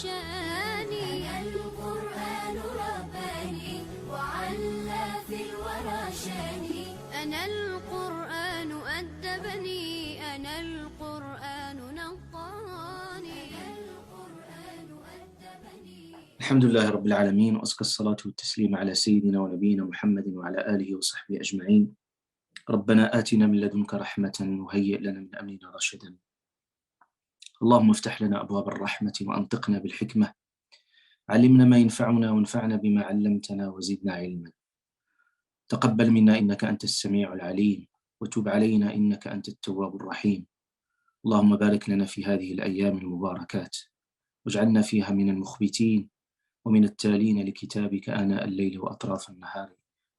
شاني. أنا القرآن رباني وعلى في الورى شاني. أنا القرآن أدبني. أنا القرآن نقاني. أنا القرآن أدبني. الحمد لله رب العالمين، وأزكى الصلاة والتسليم على سيدنا ونبينا محمد وعلى آله وصحبه أجمعين. ربنا آتنا من لدنك رحمة وهيئ لنا من أمرنا رشدا. اللهم افتح لنا أبواب الرحمة وأنطقنا بالحكمة. علمنا ما ينفعنا وانفعنا بما علمتنا وزدنا علما. تقبل منا إنك أنت السميع العليم، وتب علينا إنك أنت التواب الرحيم. اللهم بارك لنا في هذه الأيام المباركات، واجعلنا فيها من المخبتين ومن التالين لكتابك آناء الليل وأطراف النهار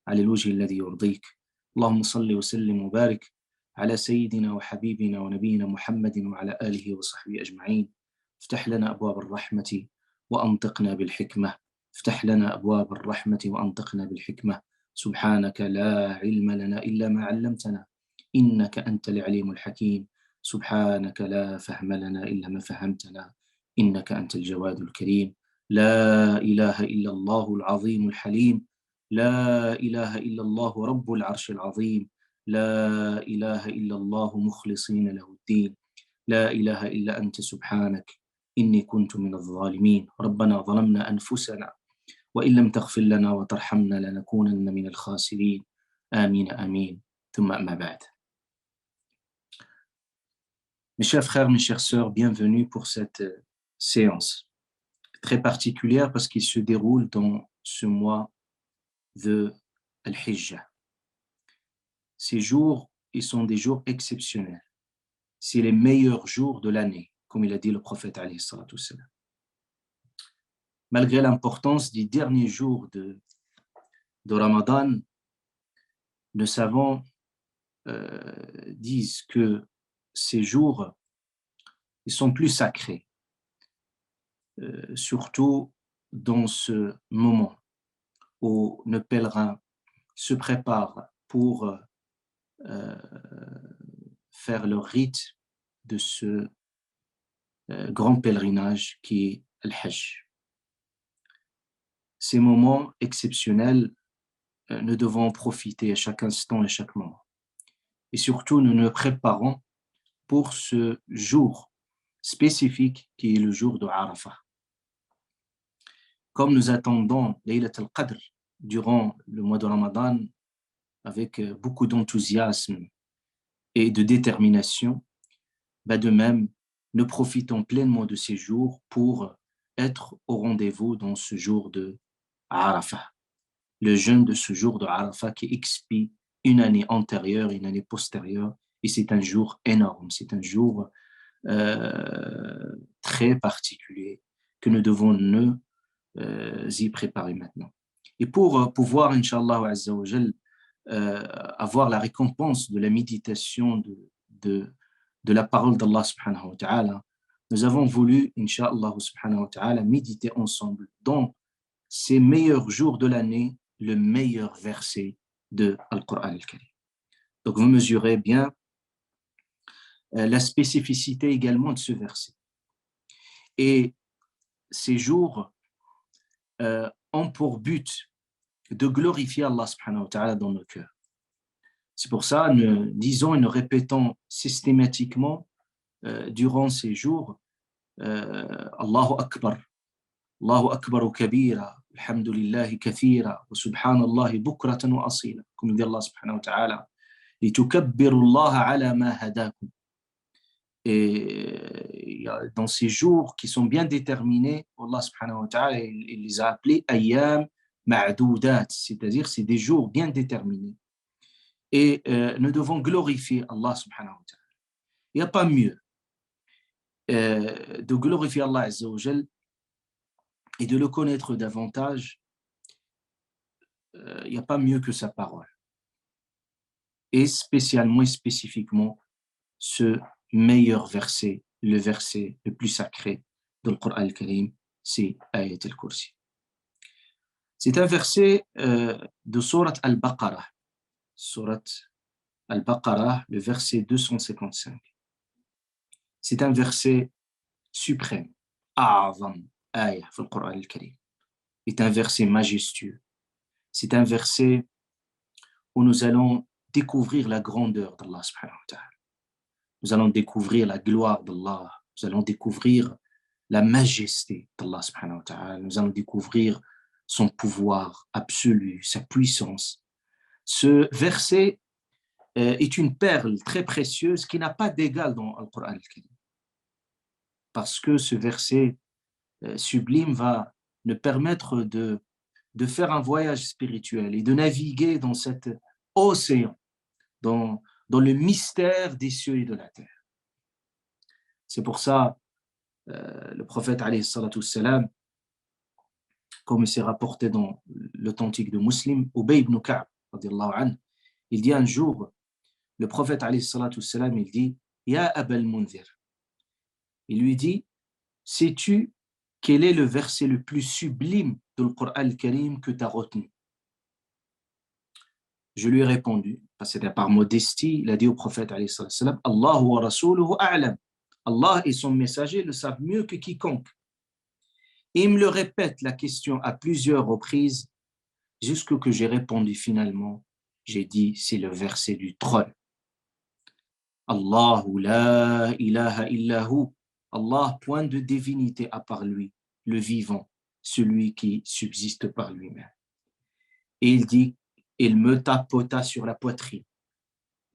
على الوجه الذي يرضيك. اللهم صل وسلم وبارك على سيدنا وحبيبنا ونبينا محمد وعلى آله وصحبه أجمعين. افتح لنا أبواب الرحمة وأنطقنا بالحكمة. افتح لنا أبواب الرحمة وأنطقنا بالحكمة. سبحانك لا علم لنا إلا ما علمتنا، إنك أنت العليم الحكيم. سبحانك لا فهم لنا إلا ما فهمتنا، إنك أنت الجواد الكريم. لا إله إلا الله العظيم الحليم. لا إله إلا الله رب العرش العظيم. لا إله إلا الله مخلصين له الدين. لا إله إلا أنت سبحانك إني كنت من الظالمين. ربنا ظلمنا أنفسنا وإن لم تغفر لنا وترحمنا لنكونن من الخاسرين. آمين آمين. ثم أما بعد. Mes chers frères, mes chères sœurs, bienvenue pour cette séance très particulière parce qu'il se déroule dans ce mois de Al-Hijjah. Ces jours, ils sont des jours exceptionnels. C'est les meilleurs jours de l'année, comme il a dit le prophète alayhi salatu wassalam. Malgré l'importance des derniers jours de Ramadan, nos savants disent que ces jours, ils sont plus sacrés, surtout dans ce moment où nos pèlerins se préparent pour faire leur rite de ce grand pèlerinage qui est Al-Hajj. Ces moments exceptionnels, nous devons en profiter à chaque instant et à chaque moment. Et surtout, nous nous préparons pour ce jour spécifique qui est le jour de Arafah. Comme nous attendons Laylat al-Qadr durant le mois de Ramadan avec beaucoup d'enthousiasme et de détermination, de même, nous profitons pleinement de ces jours pour être au rendez-vous dans ce jour de Arafah, le jeûne de ce jour de Arafah qui expie une année antérieure, une année postérieure, et c'est un jour énorme, c'est un jour très particulier que nous devons nous y préparer maintenant. Et pour pouvoir, Inch'Allah Azza wa Jal, avoir la récompense de la méditation de la parole d'Allah subhanahu wa ta'ala, nous avons voulu, Inch'Allah subhanahu wa ta'ala, méditer ensemble dans ces meilleurs jours de l'année, le meilleur verset de Al-Qur'an al-Karim. Donc vous mesurez bien la spécificité également de ce verset. Et ces jours ont pour but de glorifier Allah subhanahu wa ta'ala dans nos cœurs. C'est pour ça, nous disons et nous répétons systématiquement durant ces jours Allahu Akbar, Allahu Akbar kabira, alhamdulillahi kathira, wa subhanallahi bukratan wa asila, comme dit Allah subhanahu wa ta'ala, litukabbiru Allah ala ma hadakum. Et dans ces jours qui sont bien déterminés, Allah subhanahu wa ta'ala, il les a appelés ayyam ma'doudat, c'est-à-dire c'est des jours bien déterminés. Et nous devons glorifier Allah subhanahu wa ta'ala. Il n'y a pas mieux de glorifier Allah Azza wa Jal et de le connaître davantage. Il n'y a pas mieux que sa parole. Et spécialement et spécifiquement ce meilleur verset, le verset le plus sacré de Al-Qur'an al-Karim, c'est Ayat al-Kursi. C'est un verset de Surat al-Baqarah. Surat al-Baqarah, le verset 255. C'est un verset suprême, A'zam, ayah dans le Coran al-Karim est un verset majestueux. C'est un verset où nous allons découvrir la grandeur d'Allah subhanahu wa ta'ala. Nous allons découvrir la gloire d'Allah. Nous allons découvrir la majesté d'Allah subhanahu wa ta'ala. Nous allons découvrir son pouvoir absolu, sa puissance. Ce verset est une perle très précieuse qui n'a pas d'égal dans le Coran al-Karim. Parce que ce verset sublime va nous permettre de faire un voyage spirituel et de naviguer dans cet océan, dans le mystère des cieux et de la terre. C'est pour ça, le prophète, alayhi salatu wassalam, comme c'est rapporté dans l'authentique de Muslim, Ubay ibn Ka'b, radiyallahu anhu, il dit un jour, le prophète, alayhi salatu wassalam, il dit, Ya Abal Munzir. Il lui dit, sais-tu quel est le verset le plus sublime de le Coran al-Karim que tu as retenu? Je lui ai répondu, parce que par modestie, il a dit au prophète, alayhi salatu wassalam, Allahu wa rasuluhu a'lam. Allah et son messager le savent mieux que quiconque. Et il me le répète la question à plusieurs reprises, jusqu'à que j'ai répondu finalement, j'ai dit, c'est le verset du trône. Allahu la ilaha illahu. Allah, point de divinité à part lui, le vivant, celui qui subsiste par lui-même. Et il dit, il me tapota sur la poitrine.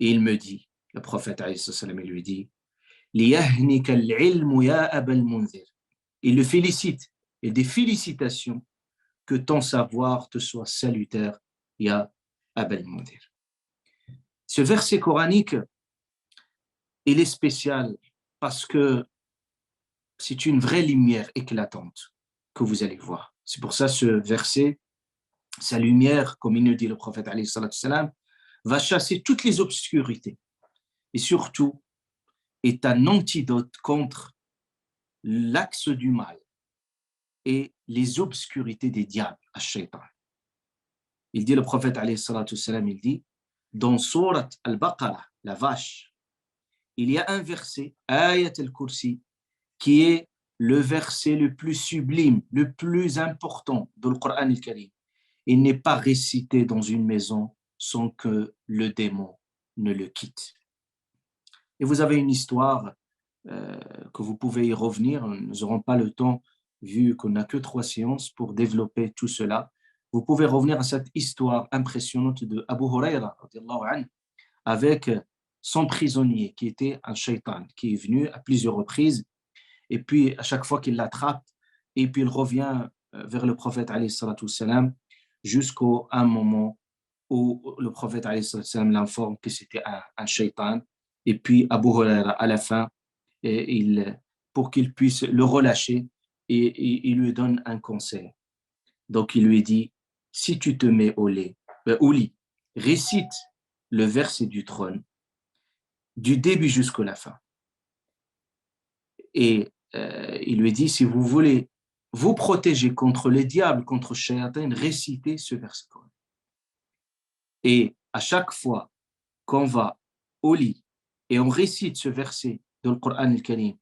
Et il me dit, le prophète alayhi salam, il lui dit, liyahnika al-ilmu ya Abal Munzir. Il le félicite, et des félicitations, que ton savoir te soit salutaire, ya Abal Munzir. Ce verset coranique, il est spécial parce que c'est une vraie lumière éclatante que vous allez voir. C'est pour ça ce verset, sa lumière, comme il nous dit le prophète alayhi salatu salam, va chasser toutes les obscurités et surtout est un antidote contre l'axe du mal et les obscurités des diables, ash-shaytan. Il dit le prophète alayhi salatu salam, il dit dans Surat al-Baqarah, la vache, il y a un verset, Ayat al-Kursi, qui est le verset le plus sublime, le plus important de le Coran al-Karim. Il n'est pas récité dans une maison sans que le démon ne le quitte. Et vous avez une histoire que vous pouvez y revenir. Nous n'aurons pas le temps, vu qu'on n'a que 3 séances pour développer tout cela. Vous pouvez revenir à cette histoire impressionnante de Abu Huraira avec son prisonnier qui était un shaitan, qui est venu à plusieurs reprises. Et puis, à chaque fois qu'il l'attrape, et puis il revient vers le prophète, alayhi salatu wassalam, jusqu'à un moment où le prophète, alayhi salatu wassalam, l'informe que c'était un shaitan. Et puis, Abu Huraira, à la fin, pour qu'il puisse le relâcher, et il lui donne un conseil. Donc, il lui dit, si tu te mets au lit, récite le verset du trône, du début jusqu'à la fin. Et il lui dit, si vous voulez vous protéger contre les diables, contre Shayatan, récitez ce verset. Et à chaque fois qu'on va au lit et on récite ce verset dans le Coran al-Karim,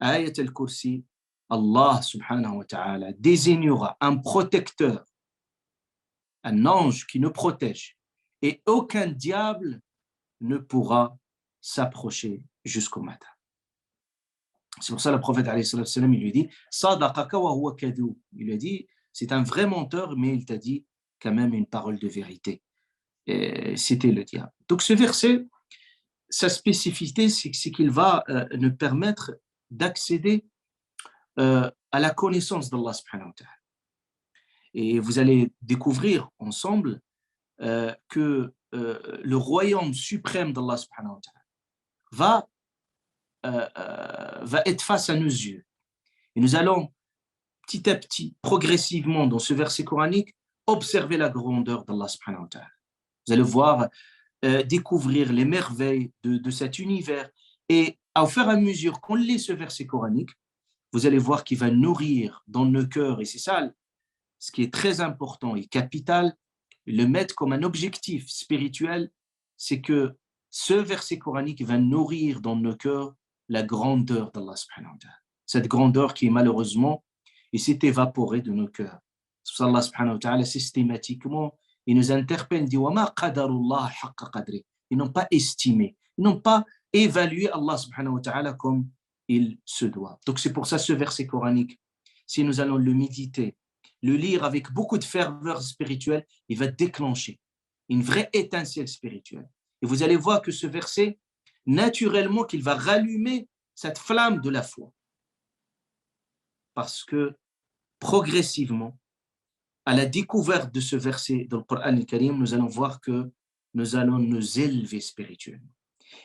Ayat al-Kursi, Allah subhanahu wa ta'ala désignera un protecteur, un ange qui nous protège, et aucun diable ne pourra s'approcher jusqu'au matin. C'est pour ça que le prophète alayhi salam, il lui dit Sadaqaka wa huwa kadhub. Il lui a dit, c'est un vrai menteur, mais il t'a dit quand même une parole de vérité. Et c'était le diable. Donc ce verset, sa spécificité, c'est qu'il va nous permettre d'accéder à la connaissance d'Allah subhanahu wa ta'ala. Et vous allez découvrir ensemble que le royaume suprême d'Allah subhanahu wa ta'ala va être face à nos yeux. Et nous allons petit à petit, progressivement, dans ce verset coranique, observer la grandeur d'Allah subhanahu wa ta'ala. Vous allez voir, découvrir les merveilles de cet univers. Et au fur et à mesure qu'on lit ce verset coranique, vous allez voir qu'il va nourrir dans nos cœurs, et c'est ça ce qui est très important et capital, le mettre comme un objectif spirituel, c'est que ce verset coranique va nourrir dans nos cœurs la grandeur d'Allah subhanahu wa ta'ala. Cette grandeur qui est malheureusement et s'est évaporé de nos cœurs. C'est pour ça Allah subhanahu wa ta'ala, systématiquement, il nous interpelle, il dit وَمَا قَدَرُ اللَّهَ حَقَّ قَدْرِهِ. Ils n'ont pas estimé, ils n'ont pas évalué Allah subhanahu wa ta'ala comme il se doit. Donc c'est pour ça ce verset coranique, si nous allons le méditer, le lire avec beaucoup de ferveur spirituelle, il va déclencher une vraie étincelle spirituelle. Et vous allez voir que ce verset, naturellement, qu'il va rallumer cette flamme de la foi. Parce que progressivement, à la découverte de ce verset dans le Coran al-Karim, nous allons voir que nous allons nous élever spirituellement.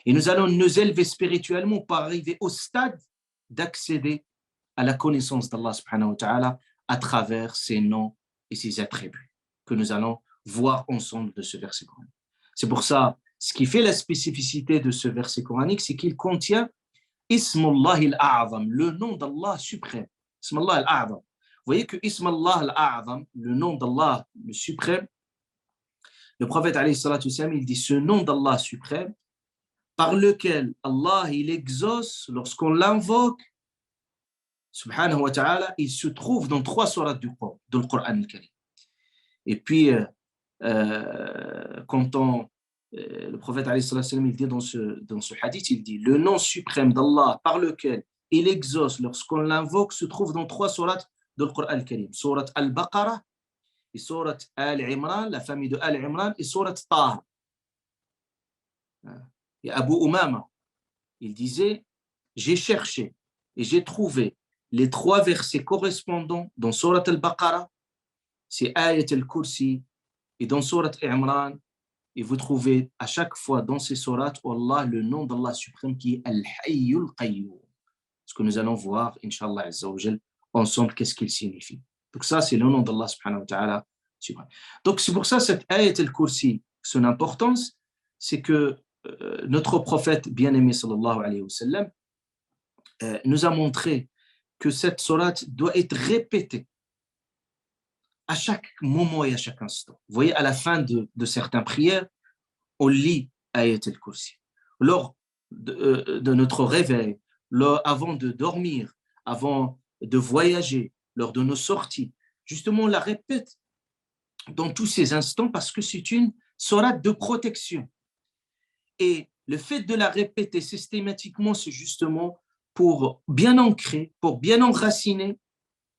Et nous allons nous élever spirituellement pour arriver au stade d'accéder à la connaissance d'Allah subhanahu wa ta'ala à travers ses noms et ses attributs que nous allons voir ensemble de ce verset coranique. C'est pour ça, ce qui fait la spécificité de ce verset coranique, c'est qu'il contient Ismullah al-A'zam, le nom d'Allah suprême. Ismullah al-A'zam. Vous voyez que Ismullah al-A'zam, le nom d'Allah le suprême, le prophète alayhi salatu wassalam, il dit ce nom d'Allah suprême par lequel Allah il exauce lorsqu'on l'invoque, subhanahu wa ta'ala, il se trouve dans 3 sourates du Coran al-Karim. Et puis, quand le prophète alayhi salatu wassalam, il dit dans ce hadith, il dit le nom suprême d'Allah par lequel il exauce lorsqu'on l'invoque se trouve dans 3 sourates du Coran al-Karim. Sourate al-Baqarah, et sourate Al-Imran, la famille de Al-Imran, et sourate Taha. Et Abu Umama, il disait, j'ai cherché et j'ai trouvé les 3 versets correspondants dans sourate Al-Baqarah, c'est Ayat al-Kursi, et dans sourate Imran, et vous trouvez à chaque fois dans ces sourates, Allah, le nom d'Allah suprême qui est Al-Hayyul Qayyum. Ce que nous allons voir, Inch'Allah Azza wa Jal, ensemble, qu'est-ce qu'il signifie. Donc ça, c'est le nom d'Allah subhanahu wa ta'ala. Donc c'est pour ça, cette Ayat al-Kursi, son importance, c'est que notre prophète bien-aimé sallallahu alayhi wa sallam nous a montré que cette sourate doit être répétée à chaque moment et à chaque instant. Vous voyez, à la fin de certaines prières, on lit Ayat al-Kursi. Lors de notre réveil, avant de dormir, avant de voyager, lors de nos sorties, justement, on la répète dans tous ces instants parce que c'est une sourate de protection. Et le fait de la répéter systématiquement, c'est justement pour bien ancrer, pour bien enraciner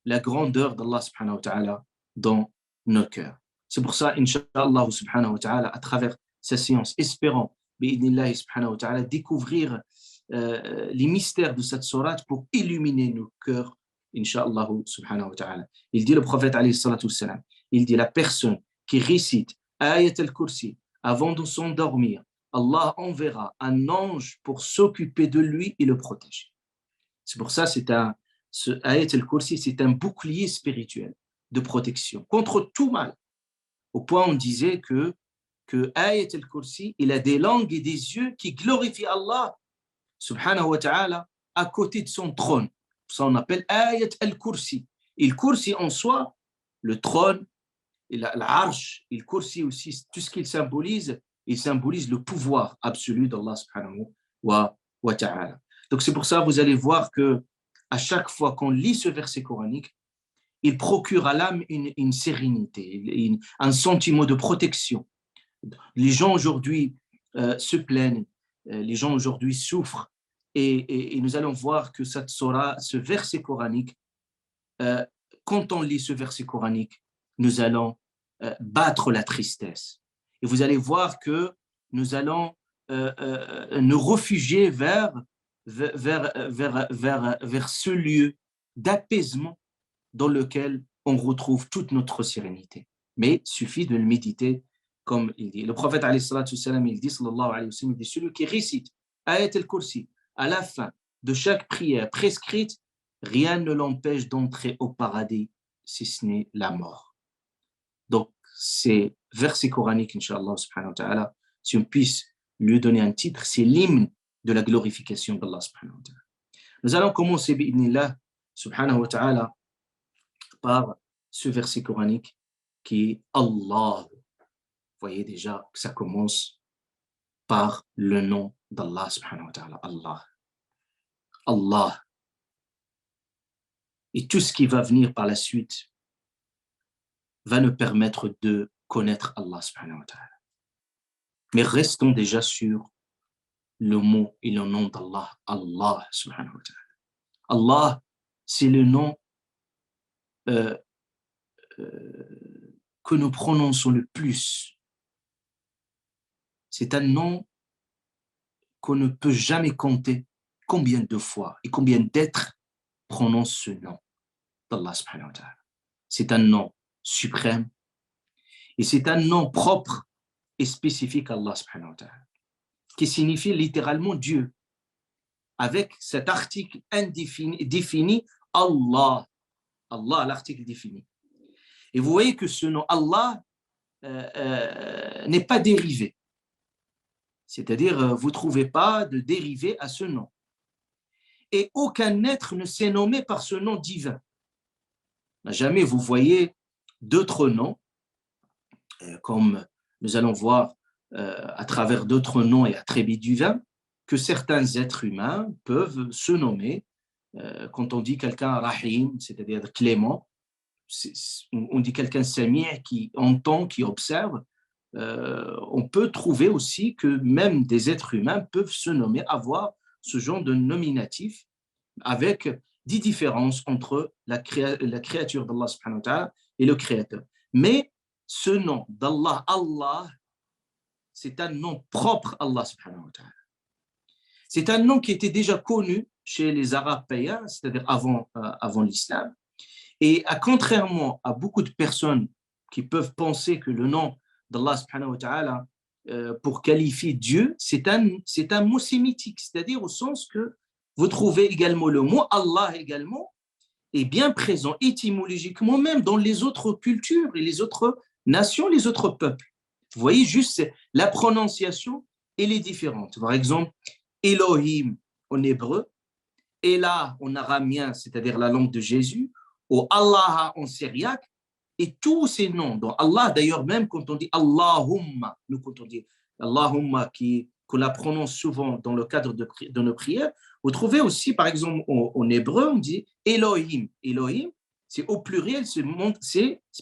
la grandeur d'Allah subhanahu wa ta'ala dans nos cœurs. C'est pour ça, Inch'Allah subhanahu wa ta'ala, à travers sa séance, espérant, bi'idnillahi subhanahu wa ta'ala, découvrir les mystères de cette sourate pour illuminer nos cœurs, Inch'Allah subhanahu wa ta'ala. Il dit le prophète alayhi salatu wassalam, il dit la personne qui récite Ayat al-Kursi avant de s'endormir, Allah enverra un ange pour s'occuper de lui et le protéger. C'est pour ça, ce Ayat al-Kursi, c'est un bouclier spirituel de protection contre tout mal. Au point où on disait que Ayat al-Kursi, il a des langues et des yeux qui glorifient Allah subhanahu wa ta'ala à côté de son trône. Ça on appelle Ayat al-Kursi. Et le Kursi en soi, le trône, l'arche, et le Kursi aussi, tout ce qu'il symbolise, il symbolise le pouvoir absolu d'Allah subhanahu wa ta'ala. Donc c'est pour ça, vous allez voir que à chaque fois qu'on lit ce verset coranique, il procure à l'âme une sérénité, un sentiment de protection. Les gens aujourd'hui se plaignent, les gens aujourd'hui souffrent, et nous allons voir que ce verset coranique, quand on lit ce verset coranique, nous allons battre la tristesse. Et vous allez voir que nous allons nous réfugier vers ce lieu d'apaisement dans lequel on retrouve toute notre sérénité. Mais il suffit de le méditer comme il dit. Le prophète alayhi salatu wassalam, il dit, sallallahu alayhi wa sallam, il dit, celui qui récite Ayat al-Kursi à la fin de chaque prière prescrite, rien ne l'empêche d'entrer au paradis si ce n'est la mort. Donc, ces versets coraniques, Inch'Allah subhanahu wa ta'ala, si on puisse lui donner un titre, c'est l'hymne de la glorification d'Allah subhanahu wa ta'ala. Nous allons commencer, bi'idnillah subhanahu wa ta'ala, par ce verset coranique qui est Allah. Vous voyez déjà que ça commence par le nom d'Allah subhanahu wa ta'ala, Allah. Allah. Et tout ce qui va venir par la suite va nous permettre de connaître Allah subhanahu wa ta'ala. Mais restons déjà sur le mot et le nom d'Allah, Allah subhanahu wa ta'ala. Allah, c'est le nom que nous prononçons le plus. C'est un nom qu'on ne peut jamais compter combien de fois et combien d'êtres prononcent ce nom d'Allah subhanahu wa ta'ala. C'est un nom suprême et c'est un nom propre et spécifique à Allah subhanahu wa ta'ala, qui signifie littéralement Dieu, avec cet article défini Allah. Allah, l'article défini. Et vous voyez que ce nom Allah n'est pas dérivé. C'est-à-dire, vous ne trouvez pas de dérivé à ce nom. Et aucun être ne s'est nommé par ce nom divin. Jamais vous voyez d'autres noms, comme nous allons voir à travers d'autres noms et attributs divins, que certains êtres humains peuvent se nommer. Quand on dit quelqu'un Rahim, c'est-à-dire clément, on dit quelqu'un Sami' qui entend, qui observe. On peut trouver aussi que même des êtres humains peuvent se nommer, avoir ce genre de nominatif avec des différences entre la créature d'Allah subhanahu wa ta'ala et le créateur. Mais ce nom d'Allah, Allah, c'est un nom propre à Allah subhanahu wa ta'ala. C'est un nom qui était déjà connu chez les Arabes païens, c'est-à-dire avant l'islam. Et contrairement à beaucoup de personnes qui peuvent penser que le nom d'Allah subhanahu wa ta'ala pour qualifier Dieu, c'est un mot sémitique, c'est-à-dire au sens que vous trouvez également le mot Allah également est bien présent étymologiquement même dans les autres cultures et les autres nations, les autres peuples. Vous voyez juste la prononciation, elle est différente. Par exemple, Elohim en hébreu, Elah en araméen, c'est-à-dire la langue de Jésus, ou Allah en syriaque, et tous ces noms, dont Allah d'ailleurs même quand on dit Allahumma, nous quand on dit Allahumma qu'on la prononce souvent dans le cadre de nos prières, vous trouvez aussi par exemple en hébreu on dit Elohim. Elohim, c'est au pluriel, c'est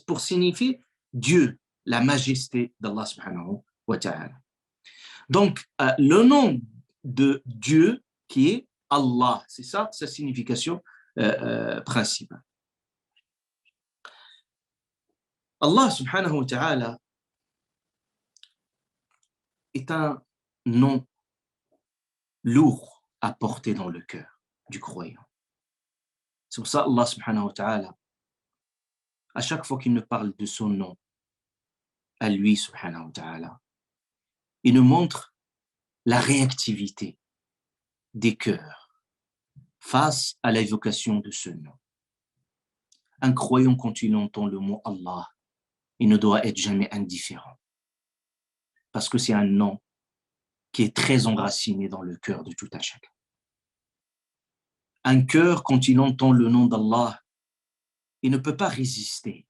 pour signifier Dieu, la majesté d'Allah subhanahu wa ta'ala. Donc le nom de Dieu qui est Allah, c'est ça sa signification principale. Allah subhanahu wa ta'ala est un nom lourd à porter dans le cœur du croyant. C'est pour ça Allah subhanahu wa ta'ala, à chaque fois qu'il nous parle de son nom, à lui subhanahu wa ta'ala, il nous montre la réactivité des cœurs face à l'évocation de ce nom. Un croyant, quand il entend le mot Allah, il ne doit être jamais indifférent. Parce que c'est un nom qui est très enraciné dans le cœur de tout un chacun. Un cœur, quand il entend le nom d'Allah, il ne peut pas résister.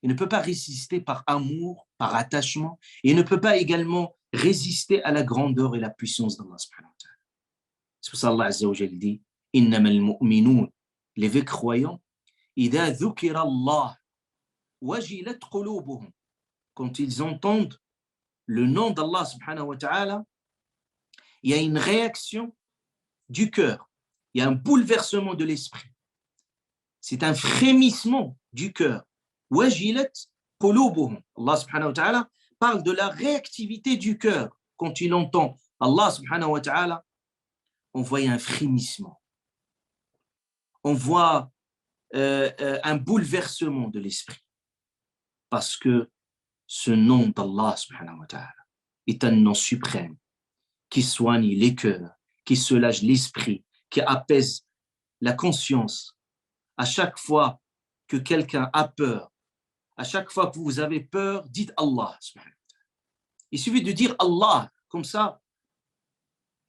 Il ne peut pas résister par amour, par attachement, et il ne peut pas également résister à la grandeur et la puissance d'Allah subhanahu wa ta'ala. C'est pour ça qu'Allah azza wa jalla dit « Innamal mu'minoun » les vrais croyants, « Idha dhukira Allah » wajilat qulubuhum, quand ils entendent le nom d'Allah subhanahu wa ta'ala, il y a une réaction du cœur, il y a un bouleversement de l'esprit, c'est un frémissement du cœur. Wajilat qulubuhum, Allah subhanahu wa ta'ala parle de la réactivité du cœur quand il entend Allah subhanahu wa ta'ala. On voit un frémissement, on voit un bouleversement de l'esprit. Parce que ce nom d'Allah subhanahu wa ta'ala est un nom suprême qui soigne les cœurs, qui soulage l'esprit, qui apaise la conscience. À chaque fois que quelqu'un a peur, à chaque fois que vous avez peur, dites Allah subhanahu wa ta'ala. Il suffit de dire Allah comme ça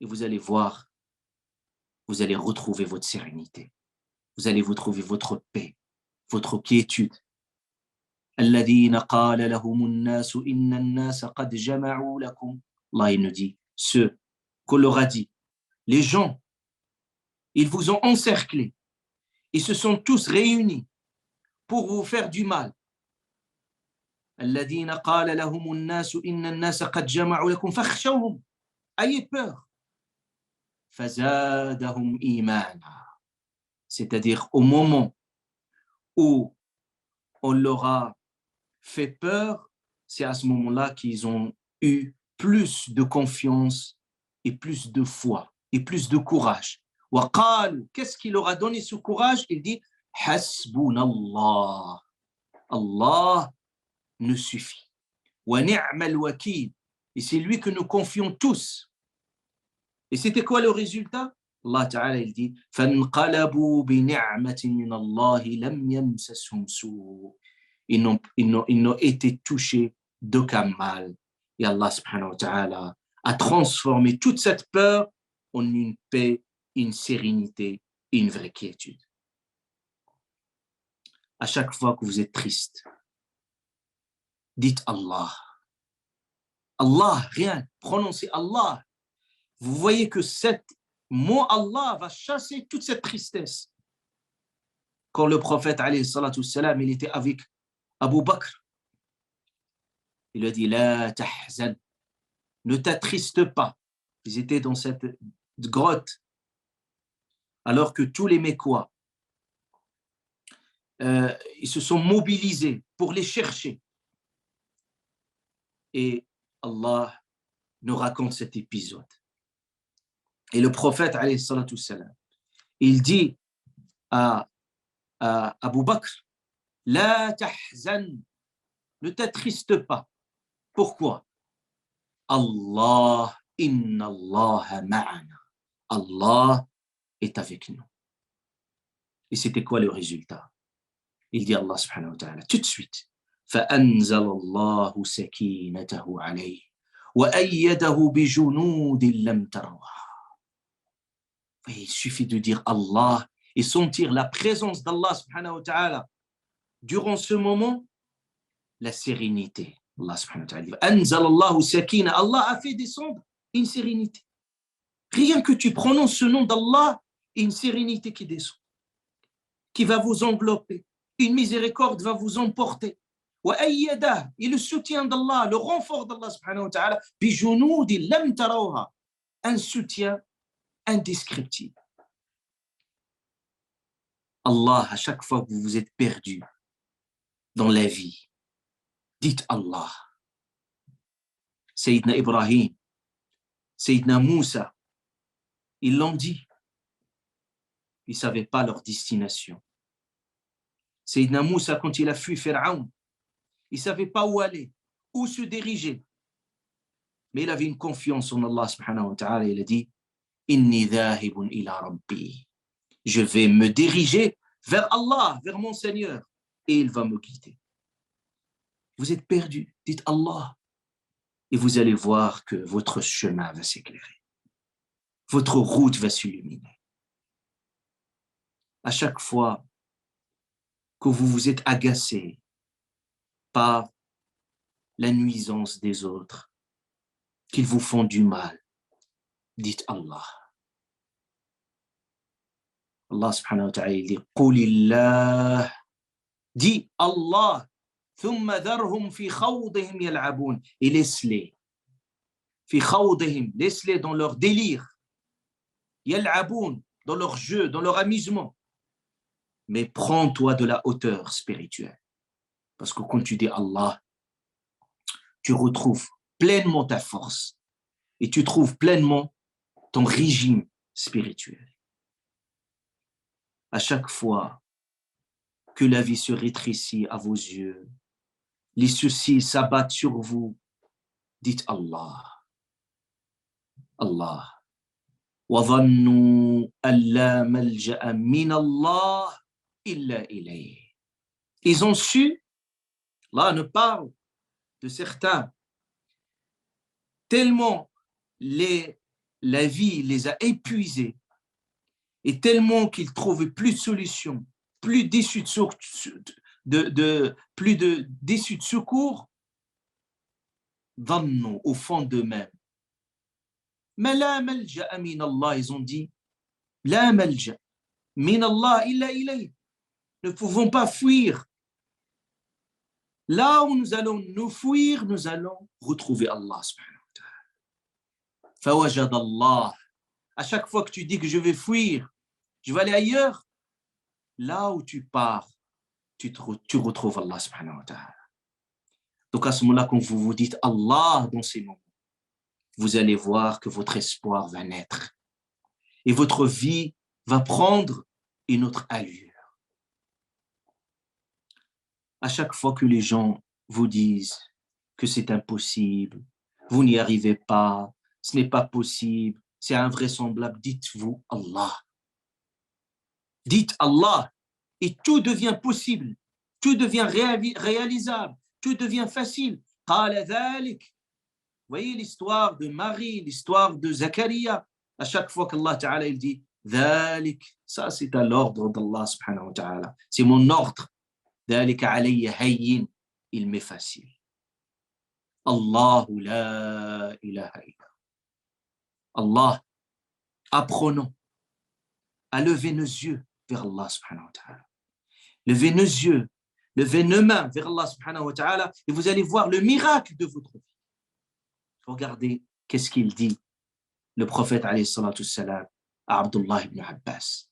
et vous allez voir, vous allez retrouver votre sérénité, vous allez vous trouver votre paix, votre quiétude. الذين قال لهم الناس إن الناس قد جمعوا لكم. Allah il nous dit, ceux qu'on leur a dit, les gens, ils vous ont encerclés, Ils se sont tous réunis pour vous faire du mal. الذين قال لهم الناس إن الناس قد جمعوا لكم فاخشوهم. Ayez peur. فزادهم إيمانا. C'est-à-dire au moment où on leur a fait peur, c'est à ce moment-là qu'ils ont eu plus de confiance et plus de foi et plus de courage. وقالوا, qu'est-ce qui leur a donné ce courage? Il dit حسبنا الله. Allah nous suffit. وَنِعْمَ الْوَكِيلِ. Et c'est lui que nous confions tous. Et c'était quoi le résultat? Allah Ta'ala, il dit فَانْقَلَبُوا بِنِعْمَةٍ مِّنَ اللَّهِ لَمْ يَمْسَسْهُمْ سُوءٌ. Ils n'ont été touchés d'aucun mal. Et Allah Subhanahu wa Ta'ala a transformé toute cette peur en une paix, une sérénité, une vraie quiétude. À chaque fois que vous êtes triste, dites Allah. Allah, rien, prononcez Allah. Vous voyez que cet mot Allah va chasser toute cette tristesse. Quand le prophète, alayhi salatu wassalam, il était avec Abu Bakr, il lui a dit La tahzan, ne t'attriste pas. Ils étaient dans cette grotte, alors que tous les Mécois, ils se sont mobilisés pour les chercher. Et Allah nous raconte cet épisode. Et le prophète, alayhi salatu wassalam, il dit à Abu Bakr, La tahzan, ne t'attriste pas. Pourquoi? Allah, inna Allah ma'ana. Allah est avec nous. Et c'était quoi le résultat? Il dit Allah subhanahu wa ta'ala, tout de suite, فَأَنزَلَ اللَّهُ سَكِينَتَهُ عَلَيْهِ وَأَيَّدَهُ بِجُنُودٍ لَمْ تَرَوْهَا. Il suffit de dire Allah et sentir la présence d'Allah subhanahu wa ta'ala. Durant ce moment, la sérénité. Allah subhanahu wa ta'ala. Anzal Allahu sakina. Allah a fait descendre une sérénité. Rien que tu prononces ce nom d'Allah, une sérénité qui descend, qui va vous envelopper. Une miséricorde va vous emporter. Et le soutien d'Allah, le renfort d'Allah subhanahu wa ta'ala, bijunudi lam tarawha. Un soutien indescriptible. Allah, à chaque fois que vous vous êtes perdu dans la vie, dites Allah. Sayyidina Ibrahim, Sayyidina Moussa, ils l'ont dit. Ils ne savaient pas leur destination. Sayyidina Moussa, quand il a fui Pharaon, il ne savait pas où aller, où se diriger. Mais il avait une confiance en Allah subhanahu wa ta'ala. Il a dit Inni dhahibun ila rabbi. Je vais me diriger vers Allah, vers mon Seigneur, et il va me guider. Vous êtes perdu, dites Allah, et vous allez voir que votre chemin va s'éclairer. Votre route va s'illuminer. À chaque fois que vous vous êtes agacé par la nuisance des autres, qu'ils vous font du mal, dites Allah. Allah subhanahu wa ta'ala dit Qulillah, dis Allah, thumma dharhum fi khawdihim yal'abun, et laisse-les fi khawdihim, laisse-les dans leur délire, yal'abun, dans leur jeu, dans leur amusement, mais prends-toi de la hauteur spirituelle, parce que quand tu dis Allah, tu retrouves pleinement ta force et tu trouves pleinement ton régime spirituel. À chaque fois que la vie se rétrécit à vos yeux, les soucis s'abattent sur vous, dites Allah. Allah. وَظَنُّوا أَن لَّا مَلْجَأَ مِنَ اللَّهِ إِلَّا إِلَيْهِ. Ils ont su, là ne parle de certains, tellement la vie les a épuisés, et tellement qu'ils trouvaient plus de solution, plus d'issue de secours, ظنوا, au fond d'eux-mêmes. Mais la malja min Allah, ils ont dit, la malja, min Allah illa ilayh. Nous ne pouvons pas fuir. Là où nous allons nous fuir, nous allons retrouver Allah subhanahu wa ta'ala. Fawajad Allah. À chaque fois que tu dis que je vais fuir, je vais aller ailleurs, là où tu pars, tu retrouves Allah subhanahu wa ta'ala. Donc à ce moment-là, quand vous vous dites Allah dans ces moments, vous allez voir que votre espoir va naître et votre vie va prendre une autre allure. À chaque fois que les gens vous disent que c'est impossible, vous n'y arrivez pas, ce n'est pas possible, c'est invraisemblable, dites-vous Allah. Dites Allah et tout devient possible, tout devient réalisable, tout devient facile. Qala dhalik. Vous voyez l'histoire de Marie, l'histoire de Zacharia. À chaque fois qu'Allah Ta'ala il dit dhalik, ça c'est à l'ordre d'Allah subhanahu wa ta'ala. C'est mon ordre. Dhalik alayya hayyin, il m'est facile. Allahu la ilaha illa. Allah, apprenons à lever nos yeux vers Allah subhanahu wa ta'ala. Levez nos yeux, levez nos mains vers Allah subhanahu wa ta'ala et vous allez voir le miracle de votre vie. Regardez qu'est-ce qu'il dit, le prophète alayhi salatu salam, à Abdullah ibn Abbas.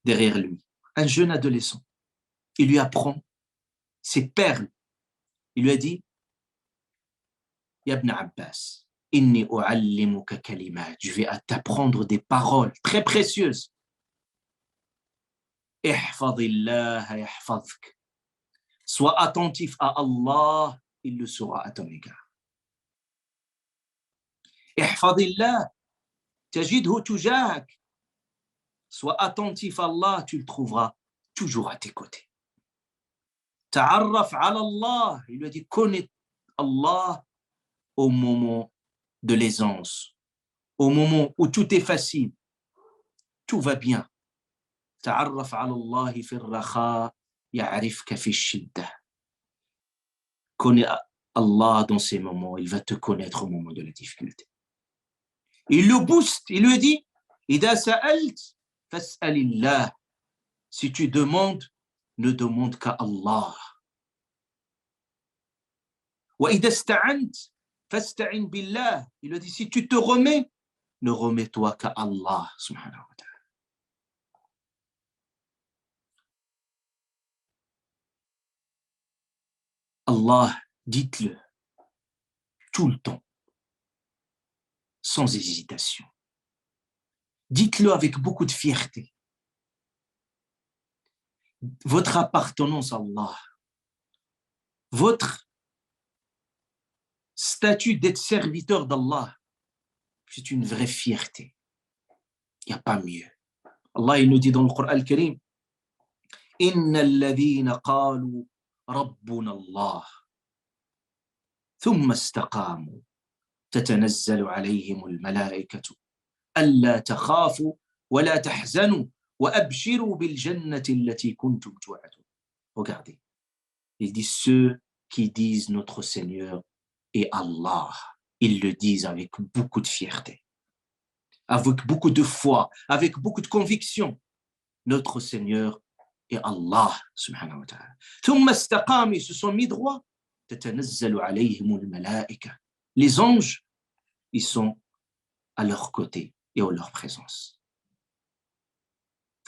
Derrière lui, un jeune adolescent. Il lui apprend ses perles. Il lui a dit, Ya ibn Abbas, inni u'allimuka kalimat. Je vais t'apprendre des paroles très précieuses. Ihfadillah yahfadhk. Sois attentif à Allah, il le sera à ton égard. Ihfadillah tajidhu tujahak. Sois attentif à Allah, tu le trouveras toujours à tes côtés. Ta'arraf ala Allah. Il lui a dit, connais Allah au moment de l'aisance, au moment où tout est facile, tout va bien. Ta'arraf ala Allah fi ar-rakha ya'rifka fi ash-shiddah. Connais Allah dans ces moments, il va te connaître au moment de la difficulté. Il le booste, il lui dit, Ida sa'alt fas'alillah. Si tu demandes, ne demande qu'à Allah. Wa ida ista'ant fasta'in billah. Il a dit, si tu te remets, ne remets-toi qu'à Allah subhanahu wa ta'ala. Allah, dites-le tout le temps, sans hésitation. Dites-le avec beaucoup de fierté. Votre appartenance à Allah, votre statut d'être serviteur d'Allah, c'est une vraie fierté. Il n'y a pas mieux. Allah il nous dit dans le Coran al-Karim, Inna alladhina qalu rabbuna Allah thumma istaqamu tatanazzalu alayhim al-malaikatu alla takhafu wa la tahzanu wa abshiru bil jannati allati kuntum tu'adun. Regardez, il dit ceux qui disent notre Seigneur et Allah, ils le disent avec beaucoup de fierté, avec beaucoup de foi, avec beaucoup de conviction. Notre Seigneur et Allah, subhanahu wa ta'ala. Thumma istaqamu, ils se sont mis droit. Tatanazzalu alayhim al-malaika. Les anges, ils sont à leur côté et en leur présence.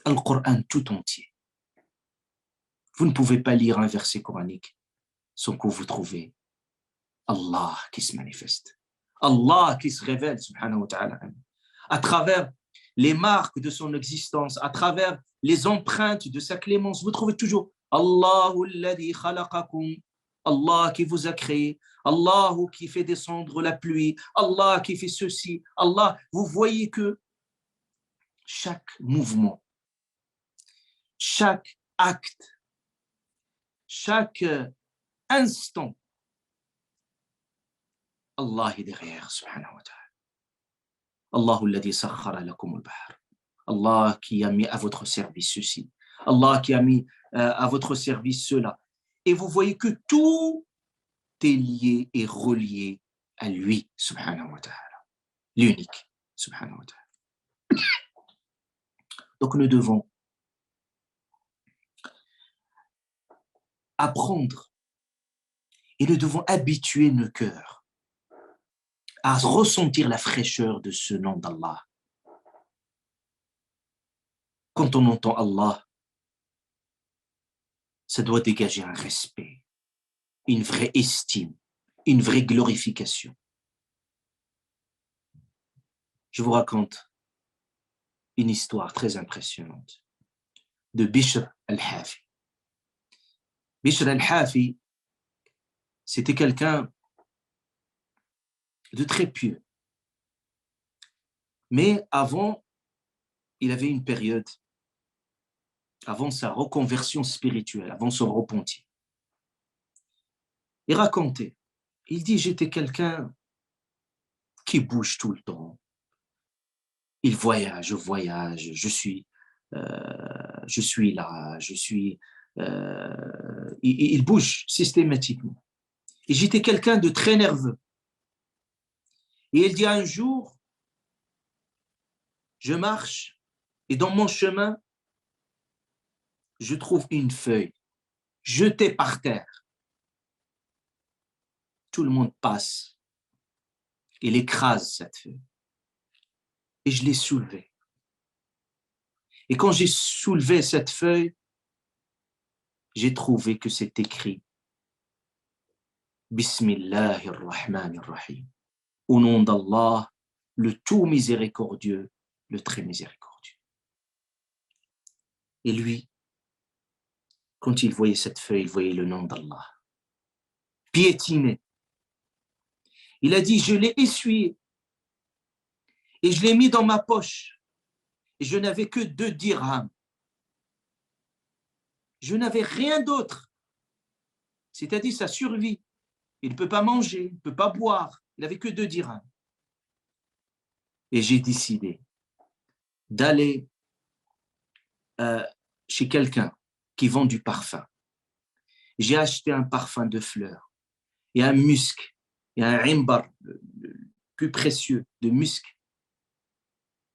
Le Coran tout entier. Vous ne pouvez pas lire un verset coranique sans que vous trouviez Allah qui se manifeste. Allah qui se révèle, subhanahu wa ta'ala, à travers les marques de son existence, à travers les empreintes de sa clémence. Vous trouvez toujours Allahu alladhi khalaqakum, Allah qui vous a créé, Allah qui fait descendre la pluie, Allah qui fait ceci, Allah. Vous voyez que chaque mouvement, chaque acte, chaque instant, Allah est derrière, subhanahu wa ta'ala. Allahu alladhi sakhkhara lakum al-bahr. Allah qui a mis à votre service ceci. Allah qui a mis à votre service cela. Et vous voyez que tout est lié et relié à lui, subhanahu wa ta'ala. L'unique, subhanahu wa ta'ala. Donc nous devons apprendre et nous devons habituer nos cœurs à ressentir la fraîcheur de ce nom d'Allah. Quand on entend Allah, ça doit dégager un respect, une vraie estime, une vraie glorification. Je vous raconte une histoire très impressionnante de Bishr al-Hafi. Bishr al-Hafi, c'était quelqu'un de très pieux. Mais avant, il avait une période, avant sa reconversion spirituelle, avant son repentir. Il racontait, il dit, j'étais quelqu'un qui bouge tout le temps. Il voyage, je suis là, il bouge systématiquement. Et j'étais quelqu'un de très nerveux. Et il dit un jour, je marche et dans mon chemin, je trouve une feuille jetée par terre. Tout le monde passe. Il écrase cette feuille. Et je l'ai soulevée. Et quand j'ai soulevé cette feuille, j'ai trouvé que c'est écrit Bismillahirrahmanirrahim. Au nom d'Allah, le tout miséricordieux, le très miséricordieux. Et lui, quand il voyait cette feuille, il voyait le nom d'Allah. Piétiné. Il a dit, je l'ai essuyé et je l'ai mis dans ma poche. Et je n'avais que 2 dirhams. Je n'avais rien d'autre. C'est-à-dire sa survie. Il ne peut pas manger, il ne peut pas boire. Il n'avait que 2 dirhams. Et j'ai décidé d'aller chez quelqu'un qui vend du parfum. J'ai acheté un parfum de fleurs et un musc et un imbar, le plus précieux de musc.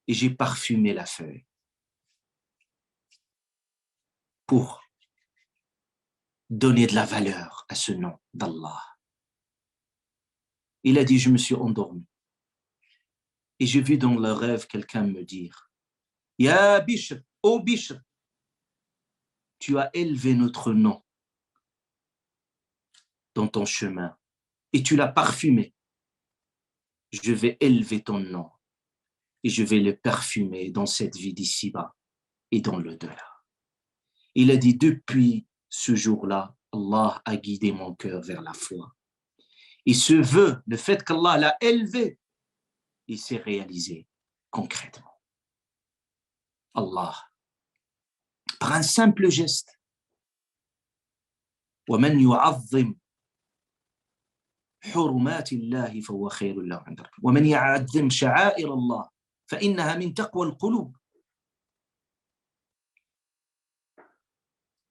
Et j'ai parfumé la feuille pour donner de la valeur à ce nom d'Allah. Il a dit, je me suis endormi. Et j'ai vu dans le rêve quelqu'un me dire, Ya Bishr, ô Bishr, tu as élevé notre nom dans ton chemin et tu l'as parfumé. Je vais élever ton nom et je vais le parfumer dans cette vie d'ici-bas et dans l'au-delà. Il a dit, depuis ce jour-là, Allah a guidé mon cœur vers la foi. Et ce vœu, le fait qu'Allah l'a élevé, il s'est réalisé concrètement. Allah, par un simple geste, وَمَنْ يُعَظِّمْ حُرُمَاتِ اللَّهِ فَهُوَ خَيْرٌ لَهُ عِنْدَ رَبِّهِ وَمَنْ يَعَظِّمْ شَعَائِرَ اللَّهِ فَإِنَّهَا مِنْ تَقْوَى الْقُلُوبِ.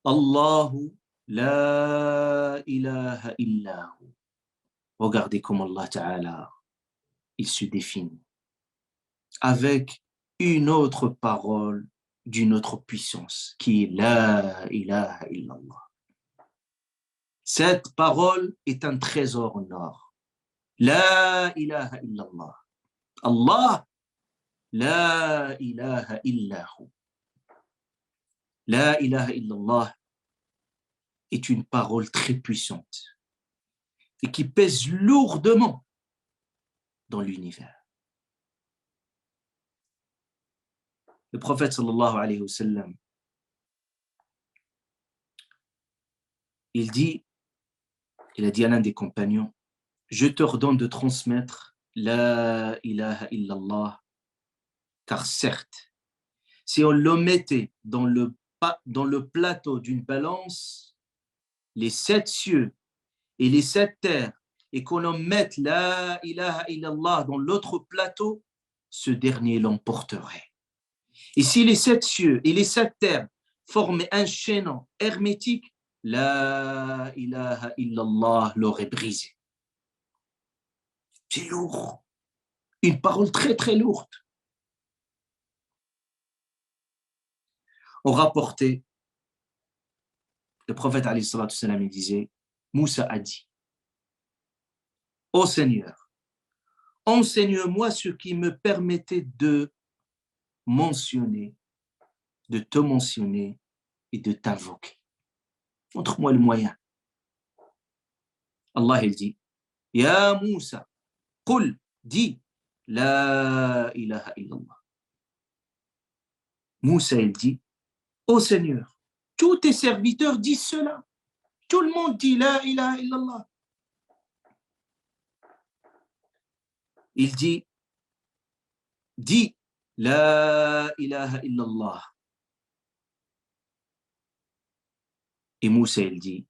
Allahu la ilaha illahu. Regardez comment Allah Ta'ala, il se définit avec une autre parole d'une autre puissance qui est la ilaha illallah. Cette parole est un trésor en or. La ilaha illallah. Allah, la ilaha illahu. La ilaha illallah est une parole très puissante et qui pèse lourdement dans l'univers. Le prophète sallallahu alayhi wa sallam, il a dit à l'un des compagnons, je t'ordonne de transmettre la ilaha illallah, car certes, si on le mettait dans le plateau d'une balance, les 7 cieux et les 7 terres, et qu'on en mette la ilaha illallah dans l'autre plateau, ce dernier l'emporterait. Et si les 7 cieux et les 7 terres formaient un chaînon hermétique, la ilaha illallah l'aurait brisé. C'est lourd. Une parole très très lourde. On rapportait, le prophète alayhi salatu salam, il disait, Moussa a dit, ô Seigneur, enseigne-moi ce qui me permettait de mentionner, de te mentionner et de t'invoquer. Montre-moi le moyen. Allah, il dit, Ya Moussa, qul, dis, la ilaha illallah. Moussa, il dit, ô Seigneur, tous tes serviteurs disent cela. Tout le monde dit la ilaha illallah. Il dit, dis, la ilaha illallah. Et Moussa, il dit,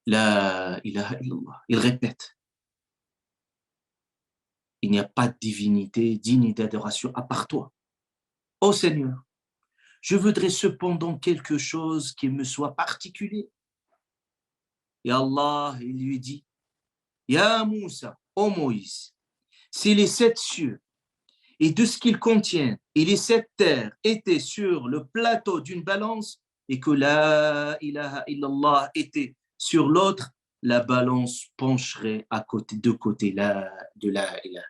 la ilaha illallah. Il répète, il n'y a pas de divinité digne d'adoration à part toi. Ô Seigneur, je voudrais cependant quelque chose qui me soit particulier. Et Allah, il lui dit, Ya Moussa, ô Moïse, si les 7 cieux et de ce qu'ils contiennent et les 7 terres étaient sur le plateau d'une balance et que la ilaha illallah était sur l'autre, la balance pencherait à côté, de côté de la ilaha illallah.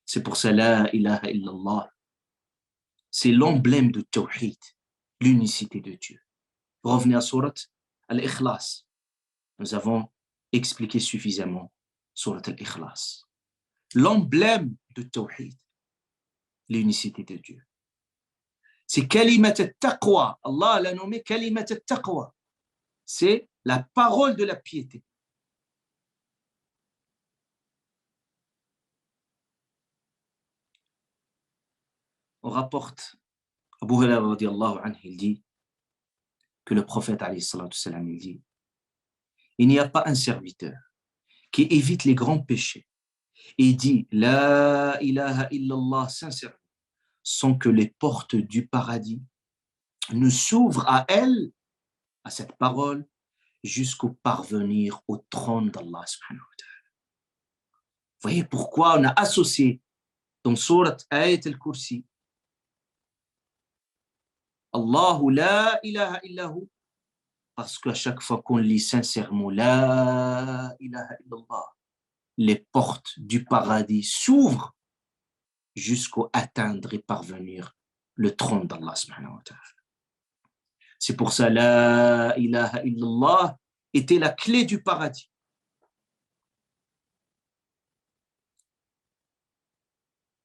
C'est pour ça la ilaha illallah, c'est l'emblème de Tawhid, l'unicité de Dieu. Revenez à Surat Al-Ikhlas. Nous avons expliqué suffisamment Surat Al-Ikhlas. L'emblème de Tawhid, l'unicité de Dieu. C'est Kalimat al-Taqwa. Allah l'a nommé Kalimat al-Taqwa. C'est la parole de la piété. On rapporte, Abu Hurairah radiyallahu anhu, il dit que le prophète alayhi salatu salam, il dit, il n'y a pas un serviteur qui évite les grands péchés et dit la ilaha illallah sincèrement, sans que les portes du paradis ne s'ouvrent à elle, à cette parole, jusqu'au parvenir au trône d'Allah subhanahu wa ta'ala. Vous voyez pourquoi on a associé dans Surat Ayat al-Kursi Allahu la ilaha illahu, parce qu'à chaque fois qu'on lit sincèrement la ilaha illallah, les portes du paradis s'ouvrent jusqu'au atteindre et parvenir le trône d'Allah subhanahu wa ta'ala. C'est pour ça la ilaha illallah était la clé du paradis.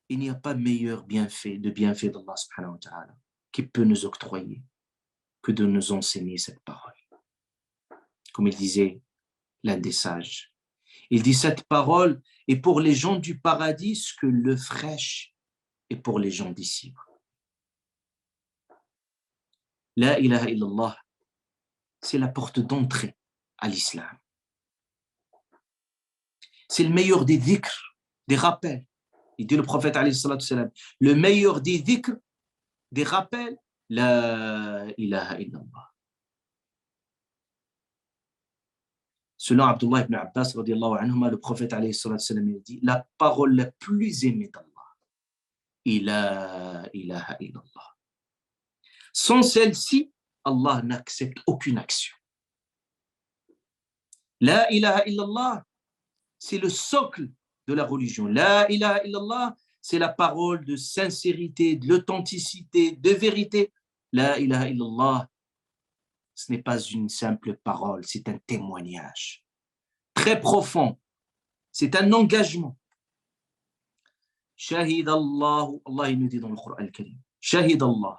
Il n'y a pas meilleur bienfait d'Allah subhanahu wa ta'ala qui peut nous octroyer que de nous enseigner cette parole. Comme il disait l'un des sages, il dit cette parole est pour les gens du paradis ce que l'eau fraîche est pour les gens d'ici. La ilaha illallah, c'est la porte d'entrée à l'islam. C'est le meilleur des dhikrs, des rappels. Il dit le prophète alayhi salatu salam, le meilleur des dhikrs, des rappels, la ilaha illallah. Selon Abdullah ibn Abbas, anhuma, le prophète alayhi salatu salam, il dit la parole la plus aimée d'Allah, la ilaha illallah. Sans celle-ci, Allah n'accepte aucune action. La ilaha illallah, c'est le socle de la religion. La ilaha illallah, c'est la parole de sincérité, de l'authenticité, de vérité. La ilaha illallah, ce n'est pas une simple parole, c'est un témoignage très profond. C'est un engagement. Shahid Allah, Allah il nous dit dans le Coran al-Karim, Shahid Allah,